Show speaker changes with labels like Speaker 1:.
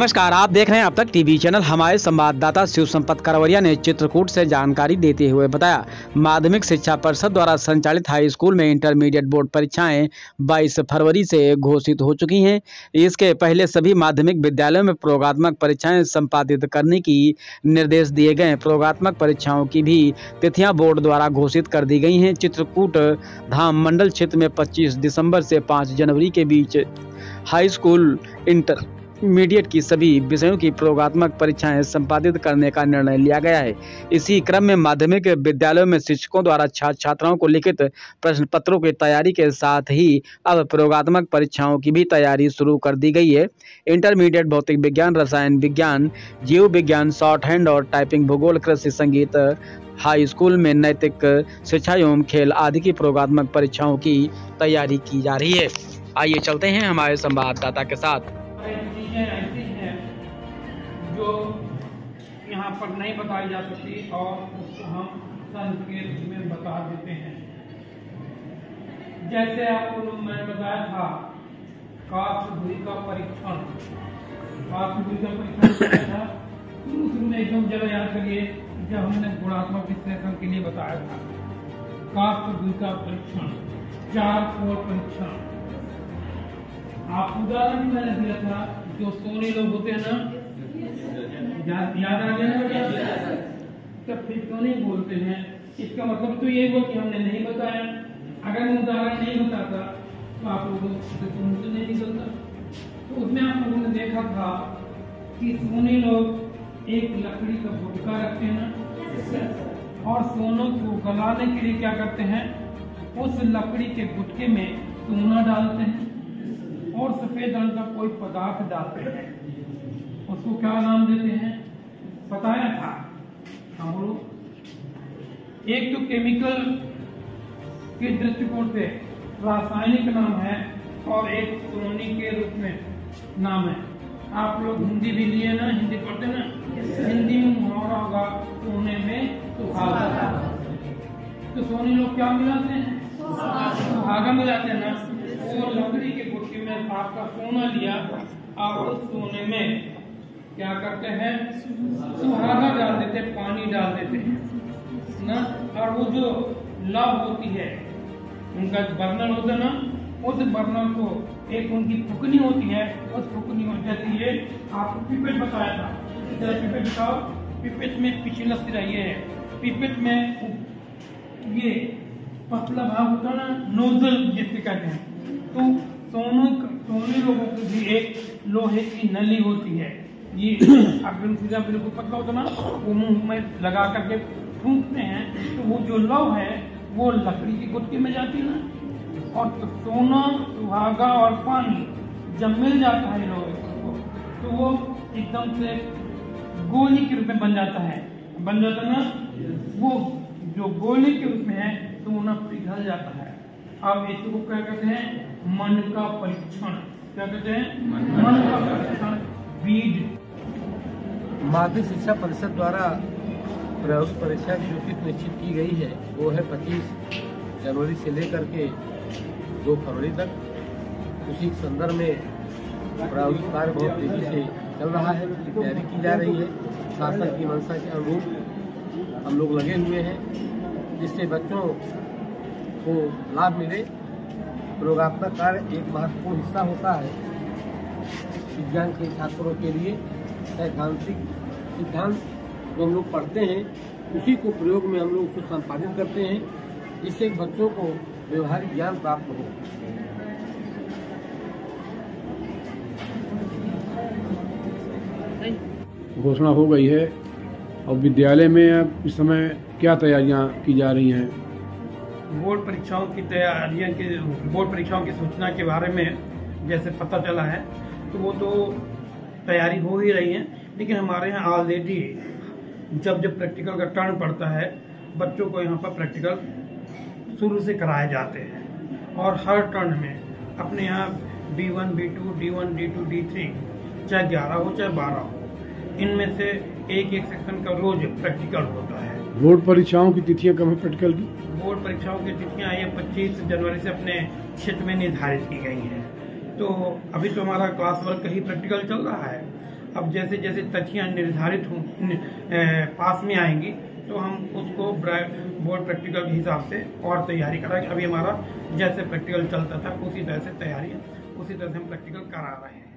Speaker 1: नमस्कार, आप देख रहे हैं अब तक टीवी चैनल। हमारे संवाददाता शिव संपत करवरिया ने चित्रकूट से जानकारी देते हुए बताया, माध्यमिक शिक्षा परिषद द्वारा संचालित हाई स्कूल में इंटरमीडिएट बोर्ड परीक्षाएं 22 फरवरी से घोषित हो चुकी हैं। इसके पहले सभी माध्यमिक विद्यालयों में प्रयोगात्मक परीक्षाएं संपादित करने की निर्देश दिए गए। प्रयोगात्मक परीक्षाओं की भी तिथियां बोर्ड द्वारा घोषित कर दी गई हैं। चित्रकूट धाम मंडल क्षेत्र में 25 दिसंबर से 5 जनवरी के बीच हाई स्कूल इंटरमीडिएट की सभी विषयों की प्रयोगात्मक परीक्षाएं संपादित करने का निर्णय लिया गया है। इसी क्रम में माध्यमिक विद्यालयों में शिक्षकों द्वारा छात्र छात्राओं को लिखित प्रश्न पत्रों की तैयारी के साथ ही अब प्रयोगात्मक परीक्षाओं की भी तैयारी शुरू कर दी गई है। इंटरमीडिएट भौतिक विज्ञान, रसायन विज्ञान, जीव विज्ञान, शॉर्ट हैंड और टाइपिंग, भूगोल, कृषि, संगीत, हाई स्कूल में नैतिक शिक्षा एवं खेल आदि की प्रयोगात्मक परीक्षाओं की तैयारी की जा रही है। आइए चलते हैं हमारे संवाददाता के साथ।
Speaker 2: चीजें ऐसी हैं जो यहाँ पर नहीं बताई जा सकती और उसको हम संकेत में बता देते हैं। जैसे आपको मैंने बताया था काशभूमि का परीक्षण, क्या था शुरू में एकदम जरा याद करिए जब हमने गुणात्मक विश्लेषण के लिए बताया था। काशभूमि का परीक्षण, 4 कोर परीक्षण, आप उदाहरण मैंने दिया था, जो सोने लोग होते हैं ना, याद आ गया ना, तो फिर क्यों नहीं बोलते हैं? इसका मतलब तो ये हुआ कि हमने नहीं बताया। अगर मैं उदाहरण नहीं बताता तो आप लोगों को नहीं निकलता। तो उसमें आप लोगों ने देखा था कि सोने लोग एक लकड़ी का गुटका रखते हैं ना, और सोनों को गलाने के लिए क्या करते हैं, उस लकड़ी के गुटके में सोना डालते हैं और सफेद रंग का कोई पदार्थ डालते हैं। उसको क्या नाम देते हैं बताया था हम लोग। एक तो केमिकल के दृष्टिकोण से रासायनिक नाम है और एक सोनी के रूप में नाम है। आप लोग हिंदी भी लिए ना, हिंदी पढ़ते ना, हिंदी में मुहावरा होगा सोने में सुहागा। तो सोनी लोग क्या मिलाते हैं, सुहागा मिलाते हैं ना। वो लकड़ी के गुटके में आपका सोना लिया और उस सोने में क्या करते हैं, सुहागा डाल देते, पानी डाल देते हैं ना। और वो जो लव होती है, उनका बर्नर होता है ना, उस बर्नर को एक उनकी फुकनी होती है, उस फुकनी में जैसे ये आपको पिपेट बताया था, पिपेट बताओ। पिपेट में पिछला सिरा ये है, पिपेट में ये पतला भाग होता है ना, नोजल जिससे कहते हैं। तो सोने लोगों की भी एक लोहे की नली होती है। ये अगर सीधा बिल्कुल पतला होता ना, वो मुंह में लगा करके फूंकते हैं, तो वो जो लव है वो लकड़ी की गुटकी में जाती है ना। और तो सोना, सुहागा और पानी जब मिल जाता है लोहे को, तो वो एकदम से गोली के रूप में बन जाता है ना। वो जो गोली के रूप में है तो वो पिघल जाता है। अब इसको क्या कहते हैं, मन का परीक्षण। क्या कहते हैं, मन का परीक्षण। बीज
Speaker 3: माध्यमिक शिक्षा परिषद द्वारा प्रायोगिक परीक्षा की जो तिथि निश्चित की गई है वो है 25 जनवरी से लेकर के 2 फरवरी तक। उसी संदर्भ में प्रायोगिक कार्य बहुत तेजी से चल रहा है, तैयारी की जा रही है। शासन की मंशा के अनुरूप हम लोग लगे हुए हैं, जिससे बच्चों को लाभ मिले। प्रयोगात्मक कार्य एक महत्वपूर्ण हिस्सा होता है विज्ञान के छात्रों के लिए। सैद्धांतिक सिद्धांत जो हम लोग पढ़ते हैं उसी को प्रयोग में हम लोग उसको संपादित करते हैं, जिससे बच्चों को व्यवहारिक ज्ञान प्राप्त हो।
Speaker 4: घोषणा हो गई है और विद्यालय में इस समय क्या तैयारियां की जा रही हैं?
Speaker 2: बोर्ड परीक्षाओं की तैयारियां की, बोर्ड परीक्षाओं की सूचना के बारे में जैसे पता चला है तो वो तो तैयारी हो ही रही है। लेकिन हमारे यहाँ ऑलरेडी जब प्रैक्टिकल का टर्न पड़ता है, बच्चों को यहाँ पर प्रैक्टिकल शुरू से कराए जाते हैं। और हर टर्न में अपने यहाँ B1, B2, D1, D2, D3 चाहे 11 हो चाहे 12 हो, इनमें से एक सेक्शन का रोज प्रैक्टिकल होता है।
Speaker 4: बोर्ड परीक्षाओं की तिथियां कब है प्रैक्टिकल की?
Speaker 2: बोर्ड परीक्षाओं की तिथियां ये 25 जनवरी से अपने क्षेत्र में निर्धारित की गई हैं। तो अभी तो हमारा क्लास वर्क का ही प्रैक्टिकल चल रहा है। अब जैसे जैसे तथियाँ निर्धारित हों पास में आएंगी तो हम उसको बोर्ड प्रैक्टिकल के हिसाब से और तैयारी कराएंगे। अभी हमारा जैसे प्रैक्टिकल चलता था उसी तरह से तैयारी है, उसी तरह से हम प्रैक्टिकल करा रहे हैं।